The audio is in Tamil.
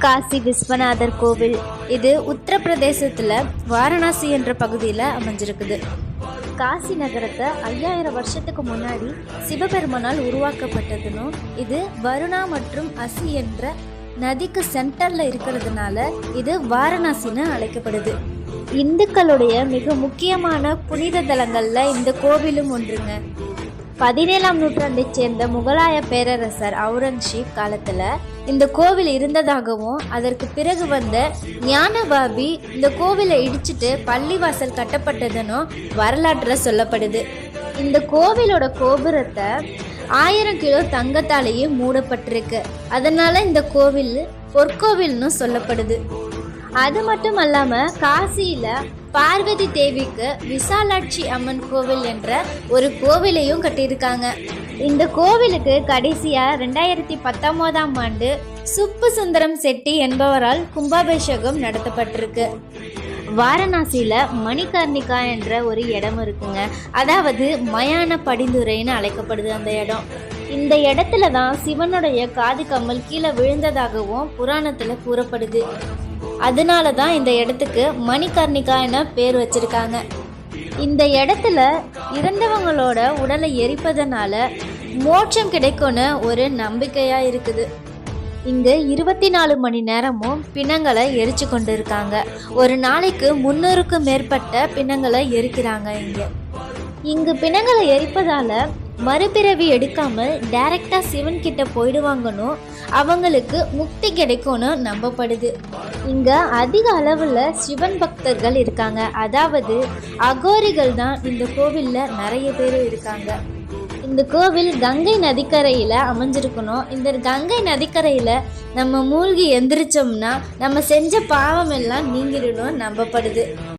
காசி விஸ்வநாதர் கோவில் இது உத்தரப்பிரதேசத்தில் வாரணாசி என்ற பகுதியில் அமைஞ்சிருக்குது. காசி நகரத்தை 5000 வருஷத்துக்கு முன்னாடி சிவபெருமானால் உருவாக்கப்பட்டதுன்னு, இது வருணா மற்றும் அசி என்ற நதிக்கு சென்டரில் இருக்கிறதுனால இது வாரணாசின்னு அழைக்கப்படுது. இந்துக்களுடைய மிக முக்கியமான புனித தலங்களில் இந்த கோவிலும் ஒன்றுங்க. 17ஆம் நூற்றாண்டைச் சேர்ந்த முகலாய பேரரசர் அவுரங்கசீப் காலத்தில் இந்த கோவில் இருந்ததாகவும், அதற்கு பிறகு வந்த ஞானபாபி இந்த கோவிலை இடிச்சிட்டு பள்ளிவாசல் கட்டப்பட்டதுன்னு வரலாற்றில் சொல்லப்படுது. இந்த கோவிலோட கோபுரத்தை 1000 கிலோ தங்கத்தாலேயே மூடப்பட்டிருக்கு. அதனால இந்த கோவில் பொற்கோவில்னு சொல்லப்படுது. அது மட்டும் அல்லாமல் காசியில் பார்வதி தேவிக்கு விசாலாட்சி அம்மன் கோவில் என்ற ஒரு கோவிலையும் கட்டியிருக்காங்க. இந்த கோவிலுக்கு கடைசியாக 2019ஆம் ஆண்டு சுப்பு சுந்தரம் செட்டி என்பவரால் கும்பாபிஷேகம் நடத்தப்பட்டிருக்கு. வாரணாசியில் மணிகர்ணிகா என்ற ஒரு இடம் இருக்குங்க. அதாவது மயான படிந்துரைன்னு அழைக்கப்படுது அந்த இடம். இந்த இடத்துல தான் சிவனுடைய காது கம்மல் கீழே விழுந்ததாகவும் புராணத்தில் கூறப்படுது. அதனால தான் இந்த இடத்துக்கு மணிகர்ணிகா என பேர் வச்சிருக்காங்க. இந்த இடத்துல இறந்தவங்களோட உடலை எரிப்பதனால மோட்சம் கிடைக்கும்னு ஒரு நம்பிக்கையா இருக்குது. இங்க 24 மணி நேரமும் பிணங்களை எரிச்சு கொண்டு இருக்காங்க. ஒரு நாளைக்கு 300க்கும் மேற்பட்ட பிணங்களை எரிக்கிறாங்க. இங்கு பிணங்களை எரிப்பதால மறுபிறவி எடுக்காமல் டைரக்டா சிவன் கிட்ட போயிடுவாங்கன்னு, அவங்களுக்கு முக்தி கிடைக்கும்னு நம்பப்படுது. இங்க அதிக அளவுல சிவன் பக்தர்கள் இருக்காங்க. அதாவது அகோரிகள் தான் இந்த கோவில்ல நிறைய பேர் இருக்காங்க. இந்த கோவில் கங்கை நதிக்கரையில அமைஞ்சிருக்கணும். இந்த கங்கை நதிக்கரையில நம்ம மூழ்கி எந்திரிச்சோம்னா நம்ம செஞ்ச பாவம் எல்லாம் நீங்கிடணும் நம்பப்படுது.